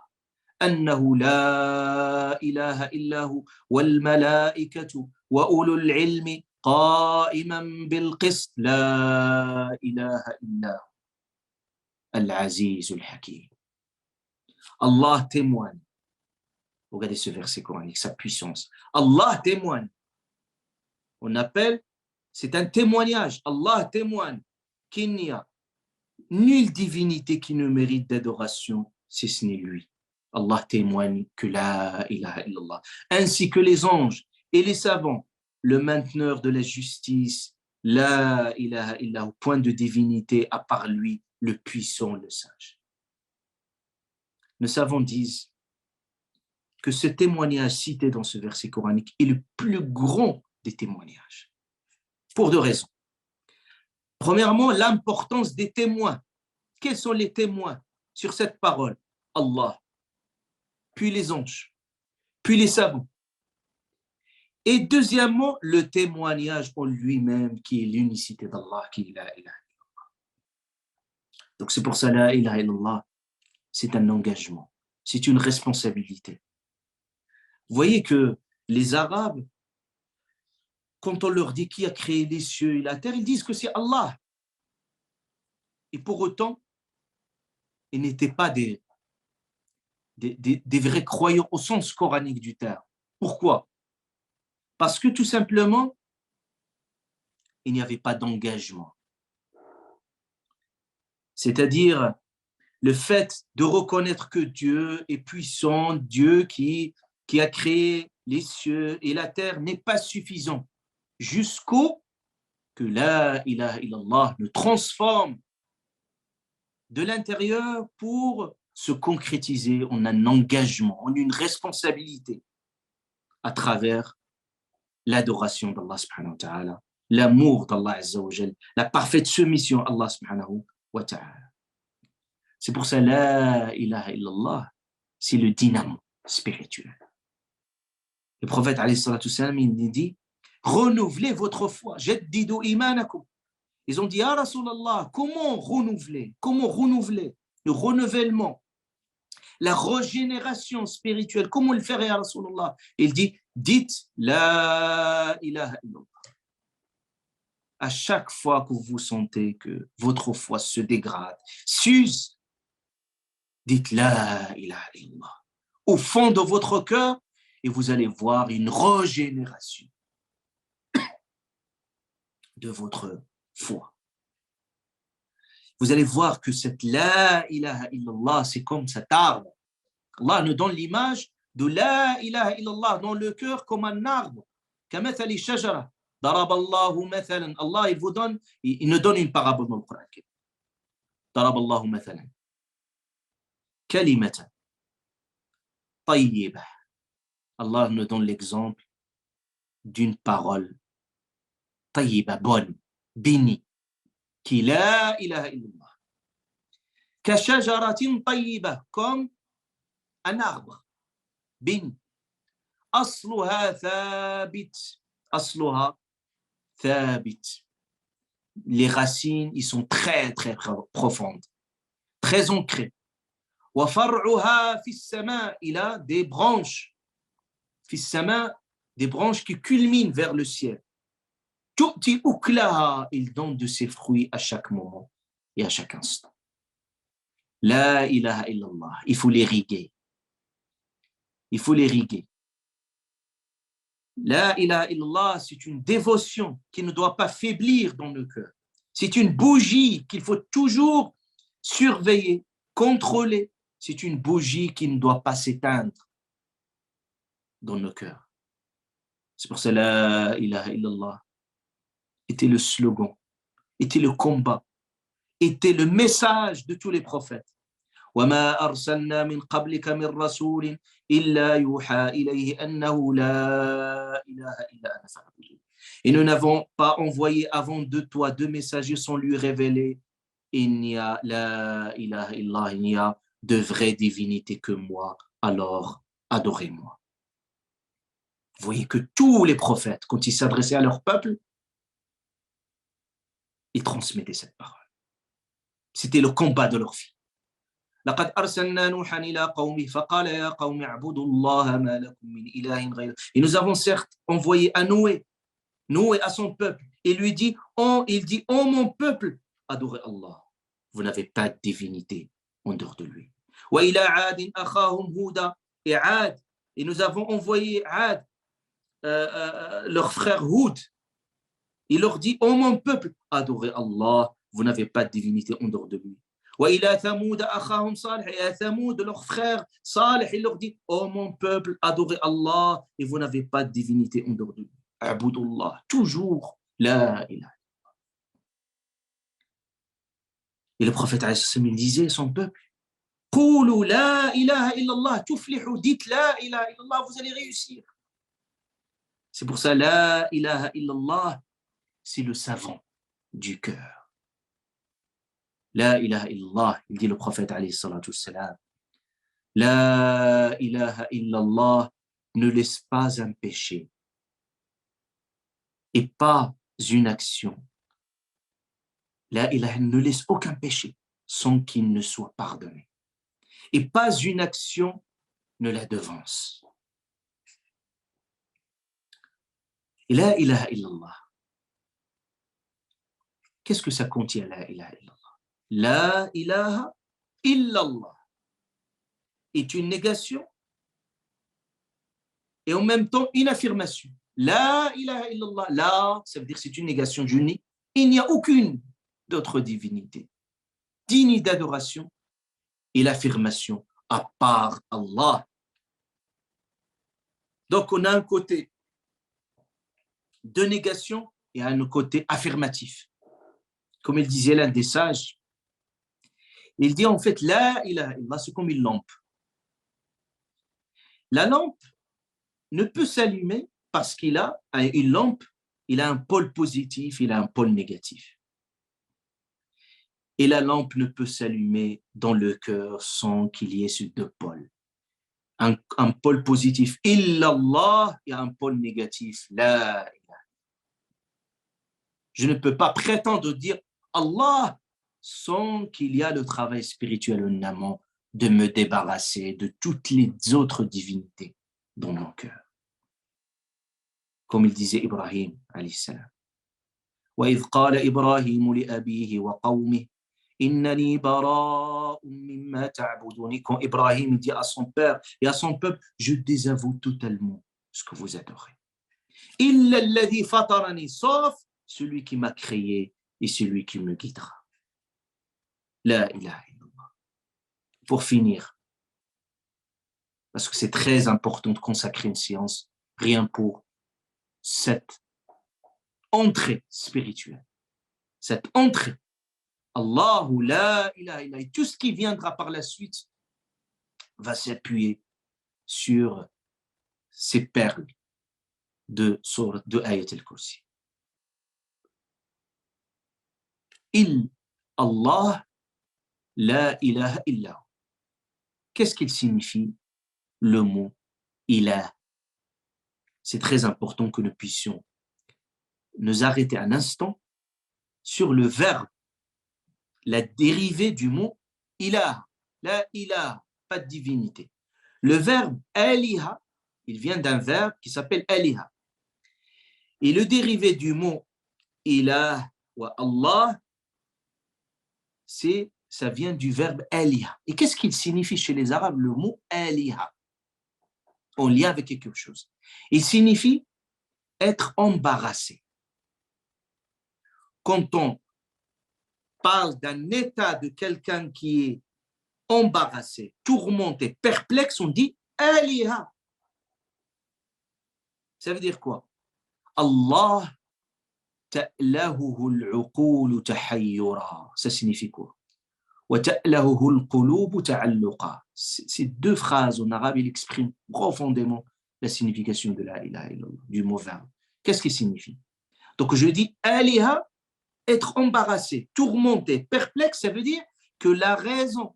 أنه لا إله إلا هو والملائكة وأولو العلم قائما بالقسط لا إله إلا هو العزيز الحكيم. Allah témoigne. Regardez ce verset coranique, sa puissance. Allah témoigne. On appelle, c'est un témoignage. Allah témoigne qu'il n'y a nulle divinité qui ne mérite d'adoration si ce n'est lui. Allah témoigne que la ilaha illallah, ainsi que les anges et les savants, le mainteneur de la justice, la ilaha illallah, point de divinité à part lui, le puissant, le sage. nos savants disent que ce témoignage cité dans ce verset coranique est le plus grand des témoignages, pour deux raisons. Premièrement, l'importance des témoins. Quels sont les témoins sur cette parole? Allah, puis les anges, puis les savants. Et deuxièmement, le témoignage en lui-même qui est l'unicité d'Allah, qui est la ilaha illallah. Donc c'est pour ça la ilaha illallah, c'est un engagement, c'est une responsabilité. Vous voyez que les Arabes, quand on leur dit qui a créé les cieux et la terre, ils disent que c'est Allah. Et pour autant, ils n'étaient pas des vrais croyants au sens coranique du terme. Pourquoi? Parce que tout simplement, il n'y avait pas d'engagement. C'est-à-dire, le fait de reconnaître que Dieu est puissant, Dieu qui a créé les cieux et la terre n'est pas suffisant jusqu'au que la ilaha illallah le transforme de l'intérieur pour se concrétiser en un engagement, en une responsabilité à travers l'adoration d'Allah subhanahu wa ta'ala, l'amour d'Allah azza wa jal, la parfaite soumission à Allah subhanahu wa ta'ala. C'est pour ça la ilaha illallah, c'est le dynamo spirituel. Le prophète alayhi salatu salam, il dit renouvelez votre foi, jaddidu imanakum. Ils ont dit ah Rasulallah, comment renouveler le renouvellement, la régénération spirituelle, comment le faire ya Rasulallah? Il dit dites la ilaha illallah. À chaque fois que vous sentez que votre foi se dégrade, s'use, dites la ilaha illallah au fond de votre cœur et vous allez voir une régénération de votre foi. Vous allez voir que cette la ilaha illallah, c'est comme cet arbre. Allah nous donne l'image de la ilaha illallah dans le cœur comme un arbre. Kamathali shajara. Daraballahu mathalan. Allah, il nous donne une parabole dans le Coran. Daraballahu mathalan. Kalimatan. Tayyibah. Allah nous donne l'exemple d'une parole tayyibah, bonne, bénie, qui la ilaha illallah. Kashajaratin tayyibah, comme un arbre béni. Asluha thabit. Asluha thabit. Les racines, ils sont très, très profondes, très ancrées. Wa far'uha fi as-sama', il a des branches. Fi as-sama', des branches qui culminent vers le ciel. Tu'ti uklaha, il donne de ses fruits à chaque moment et à chaque instant. La ilaha illallah, il faut l'irriguer. Il faut l'irriguer. La ilaha illallah, c'est une dévotion qui ne doit pas faiblir dans le cœur. C'est une bougie qu'il faut toujours surveiller, contrôler. C'est une bougie qui ne doit pas s'éteindre dans nos cœurs. C'est pour ça que la ilaha illallah était le slogan, était le combat, était le message de tous les prophètes. وَمَا أَرْسَلْنَا مِنْ قَبْلِكَ مِنْ رَسُولٍ إِلَّا يُوحَى إِلَيْهِ أَنَّهُ لَا إِلَهَ إِلَّا أَنَا فَاعْبُدُونِ. Et nous n'avons pas envoyé avant de toi deux messagers sans lui révéler il n'y a la ilaha illallah, il n'y a de vraie divinité que moi, alors adorez-moi. Vous voyez que tous les prophètes, quand ils s'adressaient à leur peuple, ils transmettaient cette parole. C'était le combat de leur vie. لقد أرسلنا نوحا إلى قومه فقال يا قوم اعبدوا الله ما لكم من إله غيره. Et nous avons certes envoyé à Noé à son peuple, et lui dit, il dit, oh mon peuple, adorez Allah. Vous n'avez pas de divinité en dehors de lui. وإلى عاد أخاهم هودا. Et Ad, et nous avons envoyé Ad, leur frère Houd. Il leur dit, oh mon peuple, adorez Allah. Vous n'avez pas de divinité en dehors de lui. وإلى ثمود أخاهم صالح. Et à Thamoud, leur frère Salih, il leur dit, oh mon peuple, adorez Allah et vous n'avez pas de divinité en dehors de lui. Abudullah, toujours la ilaha. Et le prophète il disait son peuple, قولوا لا إله إلا الله تفلحوا, dites la ilaha illallah, vous allez réussir. C'est pour ça, la ilaha illallah, c'est le savant du cœur. La ilaha illallah, il dit le prophète alayhi salatu wassalam, la ilaha illallah ne laisse pas un péché et pas une action. La ilaha ne laisse aucun péché sans qu'il ne soit pardonné. Et pas une action ne la devance. Et la ilaha illallah, qu'est-ce que ça contient, la ilaha illallah? La ilaha illallah est une négation et en même temps une affirmation. La ilaha illallah, la, ça veut dire c'est une négation unie. Il n'y a aucune d'autre divinité digne d'adoration et l'affirmation à part Allah. Donc on a un côté de négation et un côté affirmatif. Comme il disait l'un des sages, il dit en fait la ilaha illallah, c'est comme une lampe. La lampe ne peut s'allumer parce qu'il a une lampe, il a un pôle positif, il a un pôle négatif. Et la lampe ne peut s'allumer dans le cœur sans qu'il y ait ces deux pôles. Un pôle positif, illallah, et un pôle négatif, la ilaha. Je ne peux pas prétendre dire Allah sans qu'il y ait le travail spirituel en amont de me débarrasser de toutes les autres divinités dans mon cœur. Comme il disait Ibrahim, alayhi salam. وَإِذْ قَالَ إِبْرَاهِيمُ لِأَبِيهِ وَقَوْمِهِ إِنَّنِي بَرَاءٌ مِّمَّا تَعْبُدُونَ. Quand Ibrahim dit à son père et à son peuple, je désavoue totalement ce que vous adorez. إِلَّا الَّذِي فَطَرَنِي, sauf celui qui m'a créé et celui qui me guidera. La ilaha illallah. Pour finir, parce que c'est très important de consacrer une séance rien pour cette entrée spirituelle, cette entrée. Allahu la ilaha illallah. Tout ce qui viendra par la suite va s'appuyer sur ces perles de Ayat al-Kursi. Allah la ilaha illa. Qu'est-ce qu'il signifie le mot ilah? C'est très important que nous puissions nous arrêter un instant sur le verbe, la dérivée du mot ilah. La ilah, pas de divinité. Le verbe aliha, il vient d'un verbe qui s'appelle aliha. Et le dérivé du mot ilah ou Allah, ça vient du verbe aliha. Et qu'est-ce qu'il signifie chez les Arabes, le mot aliha? En lien avec quelque chose. Il signifie être embarrassé. Quand on parle d'un état de quelqu'un qui est embarrassé, tourmenté, perplexe, on dit aliha. Ça veut dire quoi? Allah ta'lahuhu al-uqulu tahayyura. Ça signifie quoi? Wa ta'lahuhu al-qulubu ta'alluqa. Ces deux phrases en arabe, ils expriment profondément la signification de la ilaha illallah, du mot verbe. Qu'est-ce qu'il signifie? Donc je dis aliha, être embarrassé, tourmenté, perplexe, ça veut dire que la raison,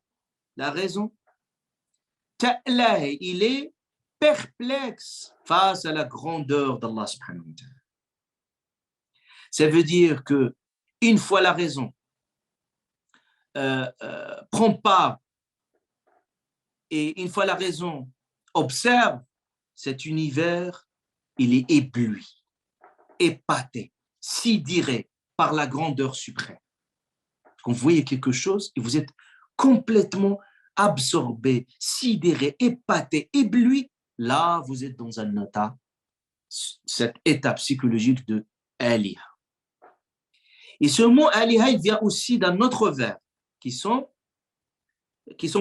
ta'lah, il est perplexe face à la grandeur d'Allah subhanahu wa ta'ala. Ça veut dire que une fois la raison prend part et une fois la raison observe cet univers, il est ébloui, épaté, sidéré par la grandeur suprême. Quand vous voyez quelque chose et vous êtes complètement absorbé, sidéré, épaté, ébloui, là vous êtes dans un état, cette état psychologique de aliha. Et ce mot aliha, il vient aussi d'un autre verbe qui sont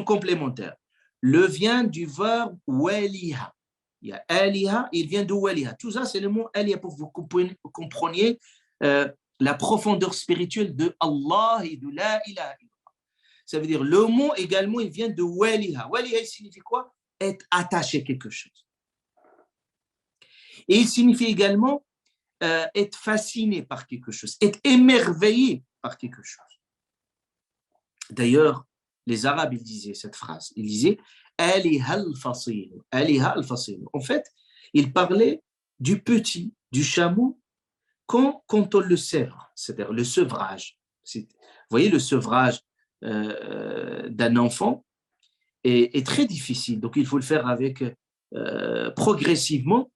complémentaires. Le vient du verbe waliha. Il y a aliha, il vient de waliha. Tout ça, c'est le mot aliha pour que vous compreniez la profondeur spirituelle de Allah et de la ilaha illallah. Ça veut dire, le mot également, il vient de waliha. Waliha, il signifie quoi? Être attaché à quelque chose. Et il signifie également être fasciné par quelque chose, être émerveillé par quelque chose. D'ailleurs, les Arabes, ils disaient cette phrase. Ils disaient « Aliha al-fasil ». Aliha al-fasil. En fait, ils parlaient du petit, du chameau, quand on le sèvre, c'est-à-dire le sevrage. Vous voyez, le sevrage d'un enfant est très difficile. Donc, il faut le faire avec progressivement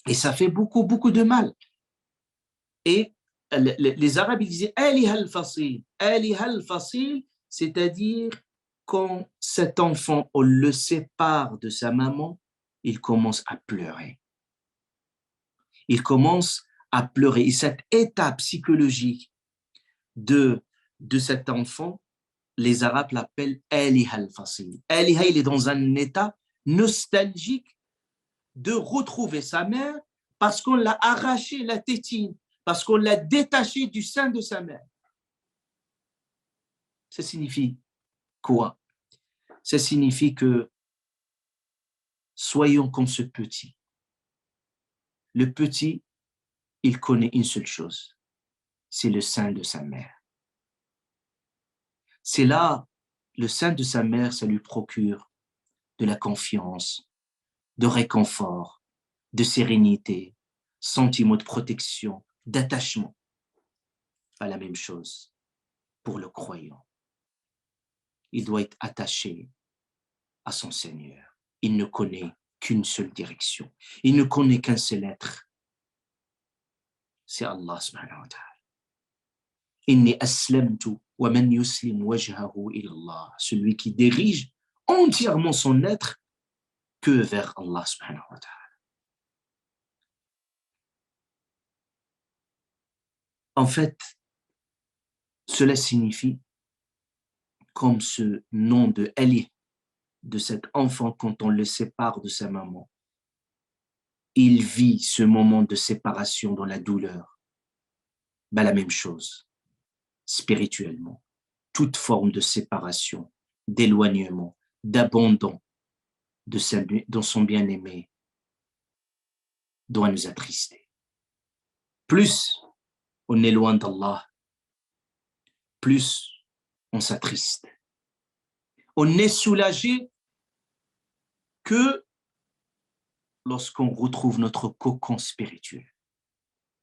et ça fait beaucoup, beaucoup de mal. Et les Arabes ils disaient aliha al-fasil. Aliha al-fasil, c'est-à-dire quand cet enfant, on le sépare de sa maman, il commence à pleurer. Il commence à pleurer. Et cette étape psychologique de cet enfant, les Arabes l'appellent aliha al-fasil. Aliha, il est dans un état nostalgique de retrouver sa mère parce qu'on l'a arraché la tétine, parce qu'on l'a détaché du sein de sa mère. Ça signifie quoi? Ça signifie que soyons comme ce petit. Le petit, il connaît une seule chose, c'est le sein de sa mère. C'est là, le sein de sa mère, ça lui procure de la confiance, de réconfort, de sérénité, sentiment de protection, d'attachement. Pas la même chose pour le croyant. Il doit être attaché à son Seigneur. Il ne connaît qu'une seule direction. Il ne connaît qu'un seul être. C'est Allah subhanahu wa ta'ala. Inni aslamtu wa man yuslim wajhahu ila Allah. Celui qui dirige entièrement son être que vers Allah subhanahu wa ta'ala. En fait, cela signifie, comme ce nom de Ali, de cet enfant quand on le sépare de sa maman, il vit ce moment de séparation dans la douleur. Ben, la même chose, spirituellement. Toute forme de séparation, d'éloignement, d'abandon dans son bien-aimé doit nous attrister. Plus on est loin d'Allah, plus on s'attriste. On est soulagé que lorsqu'on retrouve notre cocon spirituel,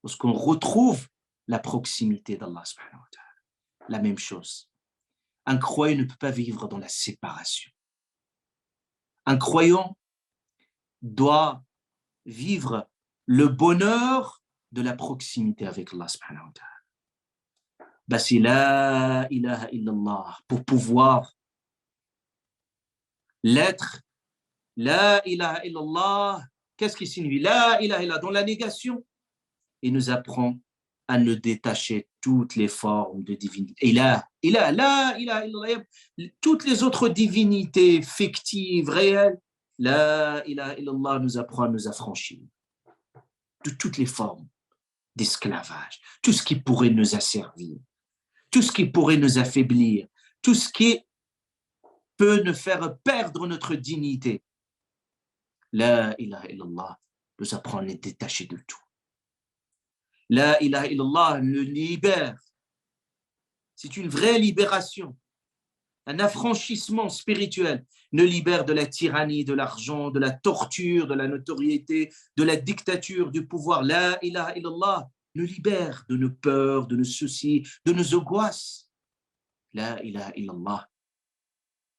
lorsqu'on retrouve la proximité d'Allah subhanahu wa ta'ala. La même chose. Un croyant ne peut pas vivre dans la séparation. Un croyant doit vivre le bonheur de la proximité avec Allah subhanahu wa ta'ala. Bah, c'est la ilaha illallah pour pouvoir l'être. La ilaha illallah, qu'est-ce qui signifie? La ilaha illallah, dans la négation, il nous apprend à nous détacher toutes les formes de divinité. La ilaha illallah, toutes les autres divinités fictives, réelles, la ilaha illallah nous apprend à nous affranchir de toutes les formes d'esclavage, tout ce qui pourrait nous asservir, tout ce qui pourrait nous affaiblir, tout ce qui peut nous faire perdre notre dignité. La ilaha illallah nous apprend à être détachés de tout. La ilaha illallah nous libère. C'est une vraie libération, un affranchissement spirituel, nous libère de la tyrannie, de l'argent, de la torture, de la notoriété, de la dictature, du pouvoir. La ilaha illallah nous libère de nos peurs, de nos soucis, de nos angoisses. La ilaha illallah,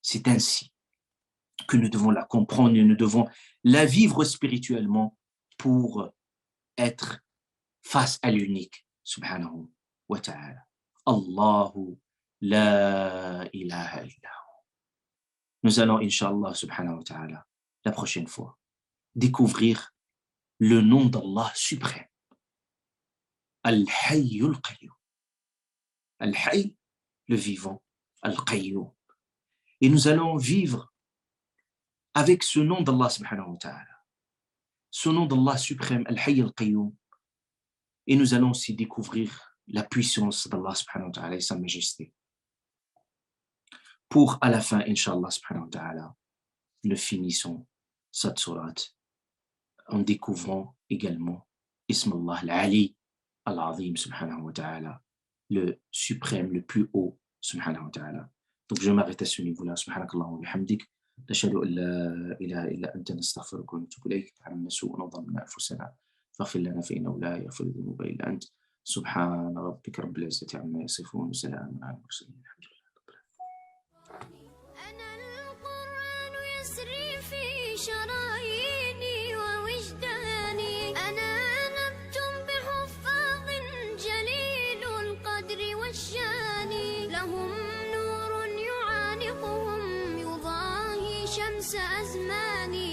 c'est ainsi que nous devons la comprendre et nous devons la vivre spirituellement pour être face à l'unique, subhanahu wa ta'ala. Allahu la ilaha illahu. Nous allons, inch'Allah, subhanahu wa ta'ala, la prochaine fois, découvrir le nom d'Allah suprême. Al-Hayyul Qayyum. Al-Hayy, le vivant, Al-Qayyum. Et nous allons vivre avec ce nom d'Allah subhanahu wa ta'ala. Ce nom d'Allah suprême, Al-Hayy Al-Qayyum. Et nous allons aussi découvrir la puissance d'Allah subhanahu wa ta'ala et sa majesté. pour à la fin, Inch'Allah subhanahu wa ta'ala, nous finissons cette sourate en découvrant également Ismallah al-Ali al-Azim subhanahu wa ta'ala, le suprême, le plus haut subhanahu wa ta'ala. Donc je m'arrête à ce niveau-là. Subhanakallah wa bihamdik. نشهد أن لا إله إلا أنت نستغفرك ونتوب إليك. تعلمنا سوء ونظلمنا أنفسنا فاغفر لنا فإنه لا يغفر الذنوب إلا أنت. سبحان ربك رب العزة عما يصفون وسلام على المرسلين الحمد لله رب العالمين. أنا القرآن يسري في شراييني ووجداني أنا نبت بحفاظ جليل القدر والشان لهم نور يعانقهم يضاهي شمس أزماني